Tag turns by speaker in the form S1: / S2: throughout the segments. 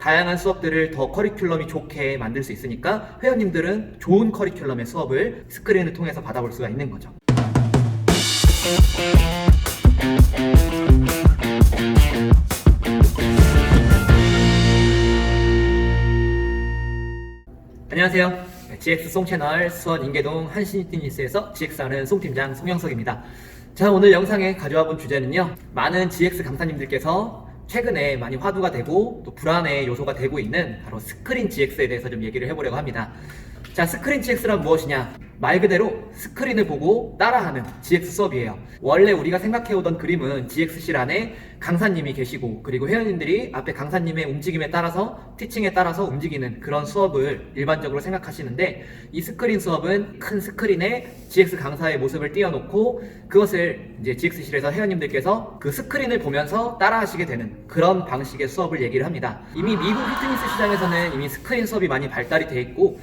S1: 다양한 수업들을 더 커리큘럼이 좋게 만들 수 있으니까 회원님들은 좋은 커리큘럼의 수업을 스크린을 통해서 받아볼 수가 있는 거죠. 안녕하세요. GX 송 채널 수원 인계동 한신히트니스에서 GX하는 송팀장 송영석입니다. 자, 오늘 영상에 가져와 본 주제는요, 많은 GX 강사님들께서 최근에 많이 화두가 되고 또 불안의 요소가 되고 있는 바로 스크린 GX에 대해서 좀 얘기를 해보려고 합니다. 자, 스크린 GX란 무엇이냐? 말 그대로 스크린을 보고 따라하는 GX 수업이에요. 원래 우리가 생각해오던 그림은 GX실 안에 강사님이 계시고 그리고 회원님들이 앞에 강사님의 움직임에 따라서 티칭에 따라서 움직이는 그런 수업을 일반적으로 생각하시는데, 이 스크린 수업은 큰 스크린에 GX 강사의 모습을 띄워놓고 그것을 이제 GX실에서 회원님들께서 그 스크린을 보면서 따라하시게 되는 그런 방식의 수업을 얘기를 합니다. 이미 미국 피트니스 시장에서는 이미 스크린 수업이 많이 발달이 돼 있고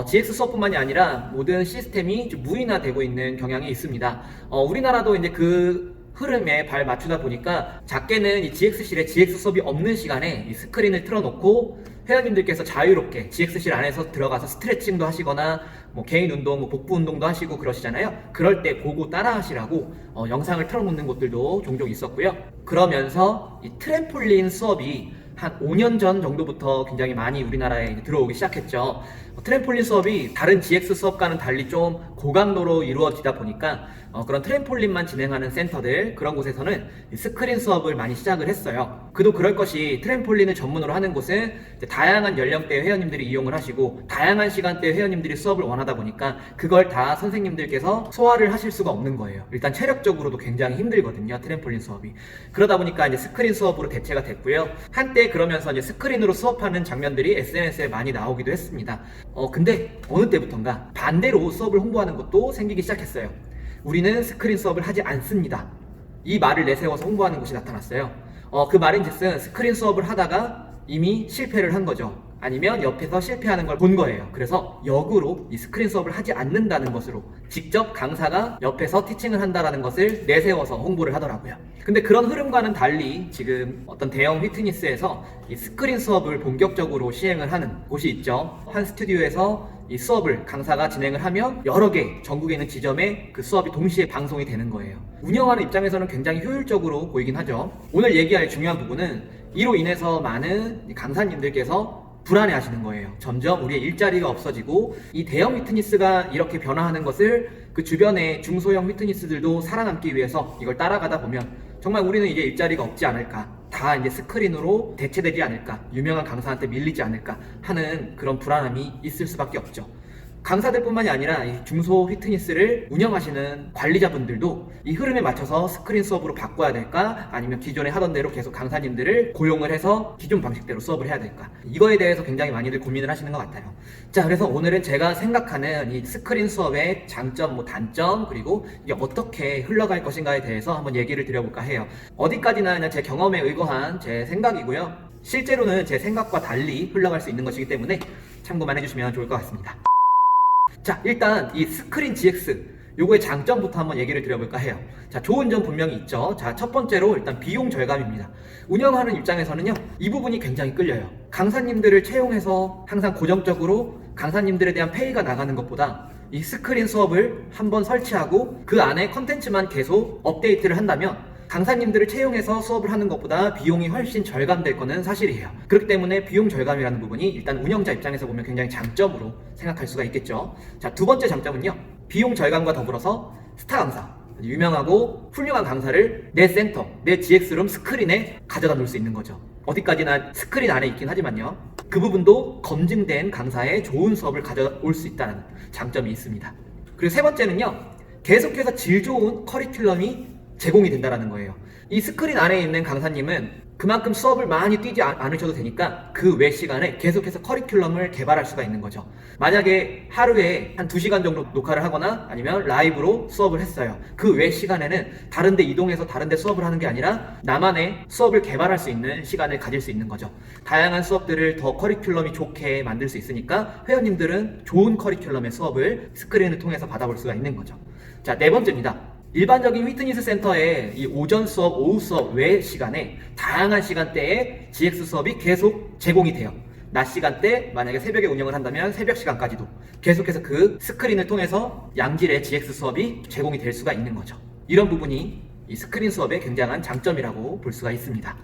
S1: GX 수업뿐만이 아니라 모든 시스템이 좀 무인화되고 있는 경향이 있습니다. 우리나라도 이제 그 흐름에 발 맞추다 보니까 작게는 이 GX실에 GX 수업이 없는 시간에 이 스크린을 틀어놓고 회원님들께서 자유롭게 GX실 안에서 들어가서 스트레칭도 하시거나 뭐 개인 운동, 뭐 복부 운동도 하시고 그러시잖아요. 그럴 때 보고 따라 하시라고 영상을 틀어놓는 곳들도 종종 있었고요. 그러면서 이 트램폴린 수업이 한 5년 전 정도부터 굉장히 많이 우리나라에 들어오기 시작했죠. 트램폴린 수업이 다른 GX 수업과는 달리 좀 고강도로 이루어지다 보니까 그런 트램폴린만 진행하는 센터들, 그런 곳에서는 스크린 수업을 많이 시작을 했어요. 그도 그럴 것이 트램폴린을 전문으로 하는 곳은 다양한 연령대의 회원님들이 이용을 하시고 다양한 시간대의 회원님들이 수업을 원하다 보니까 그걸 다 선생님들께서 소화를 하실 수가 없는 거예요. 일단 체력적으로도 굉장히 힘들거든요, 트램폴린 수업이. 그러다 보니까 이제 스크린 수업으로 대체가 됐고요. 한때 그러면서 이제 스크린으로 수업하는 장면들이 SNS에 많이 나오기도 했습니다. 근데 어느 때부턴가 반대로 수업을 홍보하는 것도 생기기 시작했어요. 우리는 스크린 수업을 하지 않습니다. 이 말을 내세워서 홍보하는 곳이 나타났어요. 그 말인즉슨 스크린 수업을 하다가 이미 실패를 한 거죠. 아니면 옆에서 실패하는 걸 본 거예요. 그래서 역으로 이 스크린 수업을 하지 않는다는 것으로 직접 강사가 옆에서 티칭을 한다는 것을 내세워서 홍보를 하더라고요. 근데 그런 흐름과는 달리 지금 어떤 대형 피트니스에서 이 스크린 수업을 본격적으로 시행을 하는 곳이 있죠. 한 스튜디오에서 이 수업을 강사가 진행을 하면 여러 개 전국에 있는 지점에 그 수업이 동시에 방송이 되는 거예요. 운영하는 입장에서는 굉장히 효율적으로 보이긴 하죠. 오늘 얘기할 중요한 부분은 이로 인해서 많은 강사님들께서 불안해 하시는 거예요. 점점 우리의 일자리가 없어지고 이 대형 피트니스가 이렇게 변화하는 것을 그 주변의 중소형 피트니스들도 살아남기 위해서 이걸 따라가다 보면 정말 우리는 이제 일자리가 없지 않을까, 다 이제 스크린으로 대체되지 않을까, 유명한 강사한테 밀리지 않을까 하는 그런 불안함이 있을 수밖에 없죠. 강사들뿐만이 아니라 이 중소 피트니스를 운영하시는 관리자분들도 이 흐름에 맞춰서 스크린 수업으로 바꿔야 될까, 아니면 기존에 하던 대로 계속 강사님들을 고용을 해서 기존 방식대로 수업을 해야 될까, 이거에 대해서 굉장히 많이들 고민을 하시는 것 같아요. 자, 그래서 오늘은 제가 생각하는 이 스크린 수업의 장점, 단점, 그리고 이게 어떻게 흘러갈 것인가에 대해서 한번 얘기를 드려볼까 해요. 어디까지나 그냥 제 경험에 의거한 제 생각이고요. 실제로는 제 생각과 달리 흘러갈 수 있는 것이기 때문에 참고만 해주시면 좋을 것 같습니다. 자, 일단 이 스크린 GX 요거의 장점부터 한번 얘기를 드려볼까 해요. 자, 좋은 점 분명히 있죠. 자, 첫 번째로 일단 비용 절감입니다. 운영하는 입장에서는요, 이 부분이 굉장히 끌려요. 강사님들을 채용해서 항상 고정적으로 강사님들에 대한 페이가 나가는 것보다 이 스크린 수업을 한번 설치하고 그 안에 컨텐츠만 계속 업데이트를 한다면 강사님들을 채용해서 수업을 하는 것보다 비용이 훨씬 절감될 거는 사실이에요. 그렇기 때문에 비용 절감이라는 부분이 일단 운영자 입장에서 보면 굉장히 장점으로 생각할 수가 있겠죠. 자, 두 번째 장점은요, 비용 절감과 더불어서 스타 강사, 유명하고 훌륭한 강사를 내 센터, 내 GX룸 스크린에 가져다 놓을 수 있는 거죠. 어디까지나 스크린 안에 있긴 하지만요, 그 부분도 검증된 강사의 좋은 수업을 가져올 수 있다는 장점이 있습니다. 그리고 세 번째는요, 계속해서 질 좋은 커리큘럼이 제공이 된다는 거예요. 이 스크린 안에 있는 강사님은 그만큼 수업을 많이 뛰지 않으셔도 되니까 그 외 시간에 계속해서 커리큘럼을 개발할 수가 있는 거죠. 만약에 하루에 한 2시간 정도 녹화를 하거나 아니면 라이브로 수업을 했어요. 그 외 시간에는 다른 데 이동해서 다른 데 수업을 하는 게 아니라 나만의 수업을 개발할 수 있는 시간을 가질 수 있는 거죠. 다양한 수업들을 더 커리큘럼이 좋게 만들 수 있으니까 회원님들은 좋은 커리큘럼의 수업을 스크린을 통해서 받아볼 수가 있는 거죠. 자, 네 번째입니다. 일반적인 휘트니스 센터의 이 오전 수업, 오후 수업 외 시간에 다양한 시간대에 GX 수업이 계속 제공이 돼요. 낮 시간대, 만약에 새벽에 운영을 한다면 새벽 시간까지도 계속해서 그 스크린을 통해서 양질의 GX 수업이 제공이 될 수가 있는 거죠. 이런 부분이 이 스크린 수업의 굉장한 장점이라고 볼 수가 있습니다.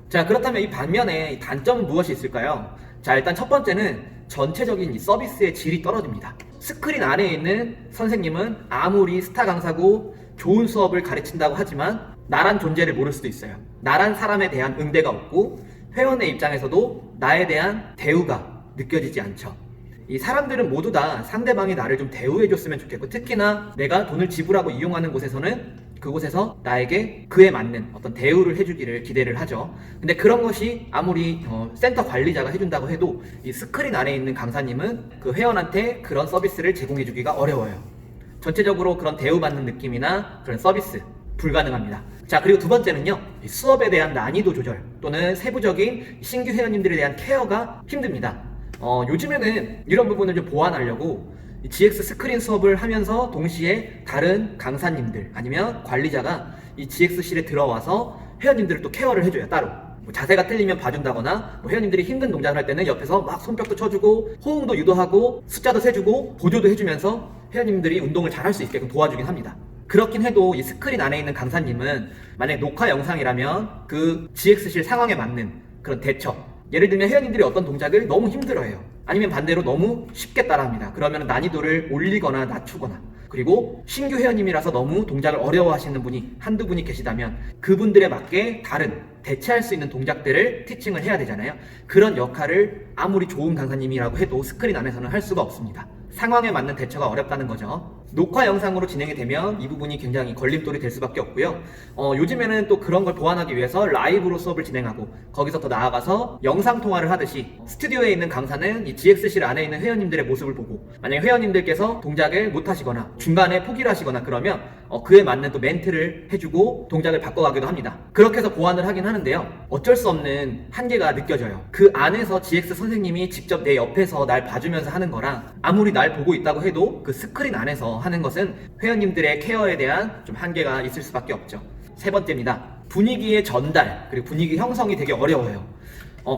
S1: 자, 그렇다면 이 반면에 이 단점은 무엇이 있을까요? 자, 일단 첫 번째는 전체적인 이 서비스의 질이 떨어집니다. 스크린 안에 있는 선생님은 아무리 스타 강사고 좋은 수업을 가르친다고 하지만 나란 존재를 모를 수도 있어요. 나란 사람에 대한 응대가 없고 회원의 입장에서도 나에 대한 대우가 느껴지지 않죠. 이 사람들은 모두 다 상대방이 나를 좀 대우해줬으면 좋겠고, 특히나 내가 돈을 지불하고 이용하는 곳에서는 그곳에서 나에게 그에 맞는 어떤 대우를 해주기를 기대를 하죠. 근데 그런 것이 아무리 센터 관리자가 해준다고 해도 이 스크린 안에 있는 강사님은 그 회원한테 그런 서비스를 제공해주기가 어려워요. 전체적으로 그런 대우받는 느낌이나 그런 서비스 불가능합니다. 자, 그리고 두 번째는요, 수업에 대한 난이도 조절 또는 세부적인 신규 회원님들에 대한 케어가 힘듭니다. 요즘에는 이런 부분을 좀 보완하려고 GX 스크린 수업을 하면서 동시에 다른 강사님들 아니면 관리자가 이 GX실에 들어와서 회원님들을 또 케어를 해줘요. 따로 자세가 틀리면 봐준다거나, 회원님들이 힘든 동작을 할 때는 옆에서 막 손뼉도 쳐주고 호응도 유도하고 숫자도 세주고 보조도 해주면서 회원님들이 운동을 잘 할 수 있게끔 도와주긴 합니다. 그렇긴 해도 이 스크린 안에 있는 강사님은 만약 녹화 영상이라면 그 GX실 상황에 맞는 그런 대처, 예를 들면 회원님들이 어떤 동작을 너무 힘들어해요. 아니면 반대로 너무 쉽게 따라합니다. 그러면 난이도를 올리거나 낮추거나, 그리고 신규 회원님이라서 너무 동작을 어려워하시는 분이 한두 분이 계시다면 그분들에 맞게 다른 대체할 수 있는 동작들을 티칭을 해야 되잖아요. 그런 역할을 아무리 좋은 강사님이라고 해도 스크린 안에서는 할 수가 없습니다. 상황에 맞는 대처가 어렵다는 거죠. 녹화 영상으로 진행이 되면 이 부분이 굉장히 걸림돌이 될 수밖에 없고요. 요즘에는 또 그런 걸 보완하기 위해서 라이브로 수업을 진행하고, 거기서 더 나아가서 영상 통화를 하듯이 스튜디오에 있는 강사는 이 GX실 안에 있는 회원님들의 모습을 보고, 만약에 회원님들께서 동작을 못 하시거나 중간에 포기를 하시거나 그러면 그에 맞는 또 멘트를 해주고 동작을 바꿔가기도 합니다. 그렇게 해서 보완을 하긴 하는데요, 어쩔 수 없는 한계가 느껴져요. 그 안에서 GX 선생님이 직접 내 옆에서 날 봐주면서 하는 거랑 아무리 날 보고 있다고 해도 그 스크린 안에서 하는 것은 회원님들의 케어에 대한 좀 한계가 있을 수밖에 없죠. 세 번째입니다. 분위기의 전달, 그리고 분위기 형성이 되게 어려워요.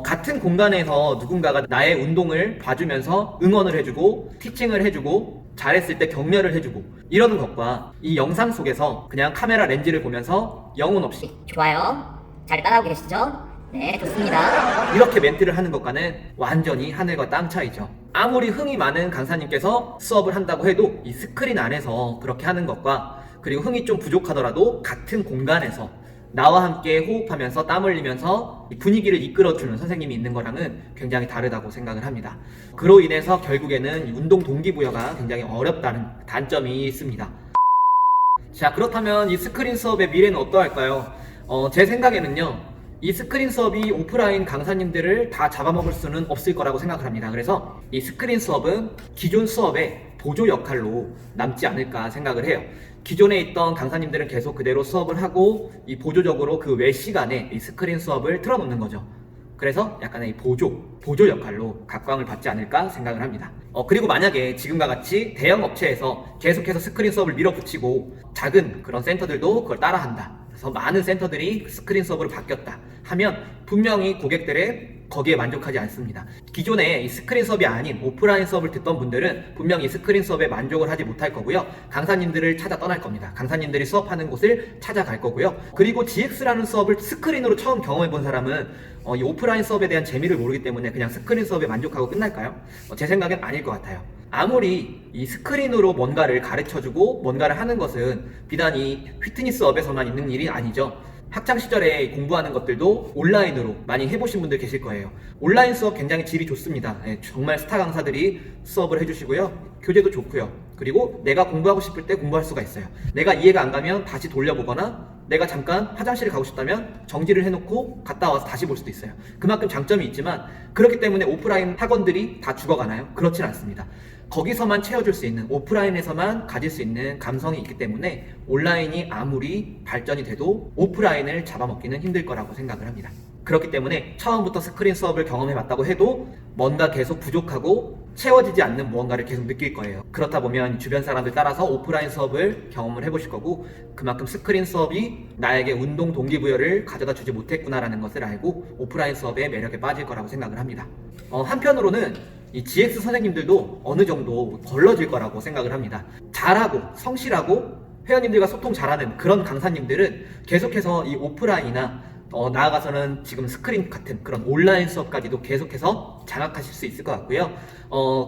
S1: 같은 공간에서 누군가가 나의 운동을 봐주면서 응원을 해주고 티칭을 해주고 잘했을 때 격려를 해주고 이러는 것과 이 영상 속에서 그냥 카메라 렌즈를 보면서 영혼 없이
S2: 좋아요. 잘 따라오고 계시죠? 네, 좋습니다.
S1: 이렇게 멘트를 하는 것과는 완전히 하늘과 땅 차이죠. 아무리 흥이 많은 강사님께서 수업을 한다고 해도 이 스크린 안에서 그렇게 하는 것과, 그리고 흥이 좀 부족하더라도 같은 공간에서 나와 함께 호흡하면서 땀 흘리면서 분위기를 이끌어주는 선생님이 있는 거랑은 굉장히 다르다고 생각을 합니다. 그로 인해서 결국에는 운동 동기부여가 굉장히 어렵다는 단점이 있습니다. 자, 그렇다면 이 스크린 수업의 미래는 어떠할까요? 제 생각에는요, 이 스크린 수업이 오프라인 강사님들을 다 잡아먹을 수는 없을 거라고 생각을 합니다. 그래서 이 스크린 수업은 기존 수업의 보조 역할로 남지 않을까 생각을 해요. 기존에 있던 강사님들은 계속 그대로 수업을 하고 이 보조적으로 그 외 시간에 이 스크린 수업을 틀어놓는 거죠. 그래서 약간의 보조 역할로 각광을 받지 않을까 생각을 합니다. 그리고 만약에 지금과 같이 대형 업체에서 계속해서 스크린 수업을 밀어붙이고 작은 그런 센터들도 그걸 따라한다, 그래서 많은 센터들이 스크린 수업으로 바뀌었다 하면 분명히 고객들의 거기에 만족하지 않습니다. 기존에 이 스크린 수업이 아닌 오프라인 수업을 듣던 분들은 분명히 이 스크린 수업에 만족을 하지 못할 거고요. 강사님들을 찾아 떠날 겁니다. 강사님들이 수업하는 곳을 찾아갈 거고요. 그리고 GX라는 수업을 스크린으로 처음 경험해 본 사람은 이 오프라인 수업에 대한 재미를 모르기 때문에 그냥 스크린 수업에 만족하고 끝날까요? 제 생각엔 아닐 것 같아요. 아무리 이 스크린으로 뭔가를 가르쳐주고 뭔가를 하는 것은 비단 이 휘트니스 업에서만 있는 일이 아니죠. 학창시절에 공부하는 것들도 온라인으로 많이 해보신 분들 계실 거예요. 온라인 수업 굉장히 질이 좋습니다. 정말 스타 강사들이 수업을 해주시고요. 교재도 좋고요. 그리고 내가 공부하고 싶을 때 공부할 수가 있어요. 내가 이해가 안 가면 다시 돌려보거나, 내가 잠깐 화장실에 가고 싶다면 정지를 해놓고 갔다 와서 다시 볼 수도 있어요. 그만큼 장점이 있지만, 그렇기 때문에 오프라인 학원들이 다 죽어가나요? 그렇진 않습니다. 거기서만 채워줄 수 있는, 오프라인에서만 가질 수 있는 감성이 있기 때문에 온라인이 아무리 발전이 돼도 오프라인을 잡아먹기는 힘들 거라고 생각을 합니다. 그렇기 때문에 처음부터 스크린 수업을 경험해 봤다고 해도 뭔가 계속 부족하고 채워지지 않는 무언가를 계속 느낄 거예요. 그렇다 보면 주변 사람들 따라서 오프라인 수업을 경험을 해보실 거고, 그만큼 스크린 수업이 나에게 운동 동기부여를 가져다 주지 못했구나라는 것을 알고 오프라인 수업의 매력에 빠질 거라고 생각을 합니다. 한편으로는 이 GX 선생님들도 어느 정도 걸러질 거라고 생각을 합니다. 잘하고 성실하고 회원님들과 소통 잘하는 그런 강사님들은 계속해서 이 오프라인이나 나아가서는 지금 스크린 같은 그런 온라인 수업까지도 계속해서 장악하실 수 있을 것 같고요.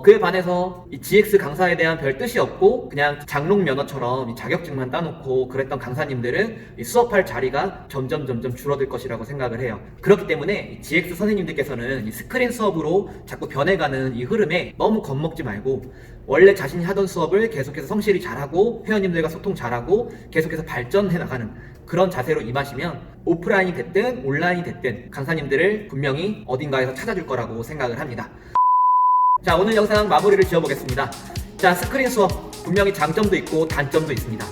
S1: 그에 반해서 이 GX 강사에 대한 별 뜻이 없고 그냥 장롱 면허처럼 이 자격증만 따놓고 그랬던 강사님들은 이 수업할 자리가 점점 줄어들 것이라고 생각을 해요. 그렇기 때문에 이 GX 선생님들께서는 이 스크린 수업으로 자꾸 변해가는 이 흐름에 너무 겁먹지 말고 원래 자신이 하던 수업을 계속해서 성실히 잘하고 회원님들과 소통 잘하고 계속해서 발전해 나가는 그런 자세로 임하시면 오프라인이 됐든 온라인이 됐든 강사님들을 분명히 어딘가에서 찾아줄 거라고 생각을 합니다. 자, 오늘 영상 마무리를 지어보겠습니다. 자, 스크린 수업 분명히 장점도 있고 단점도 있습니다.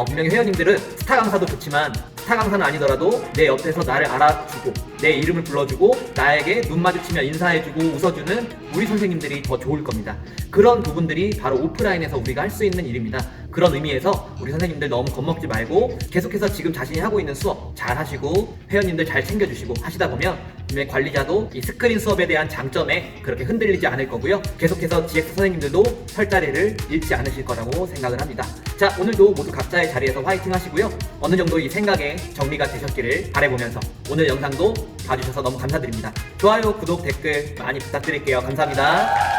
S1: 분명히 회원님들은 스타 강사도 좋지만 스타 강사는 아니더라도 내 옆에서 나를 알아주고 내 이름을 불러주고 나에게 눈 마주치며 인사해주고 웃어주는 우리 선생님들이 더 좋을 겁니다. 그런 부분들이 바로 오프라인에서 우리가 할 수 있는 일입니다. 그런 의미에서 우리 선생님들 너무 겁먹지 말고 계속해서 지금 자신이 하고 있는 수업 잘 하시고 회원님들 잘 챙겨주시고 하시다 보면 분명히 관리자도 이 스크린 수업에 대한 장점에 그렇게 흔들리지 않을 거고요. 계속해서 GX 선생님들도 설 자리를 잃지 않으실 거라고 생각을 합니다. 자, 오늘도 모두 각자의 자리에서 화이팅 하시고요. 어느 정도 이 생각에 정리가 되셨기를 바라보면서 오늘 영상도 봐주셔서 너무 감사드립니다. 좋아요, 구독, 댓글 많이 부탁드릴게요. 감사합니다.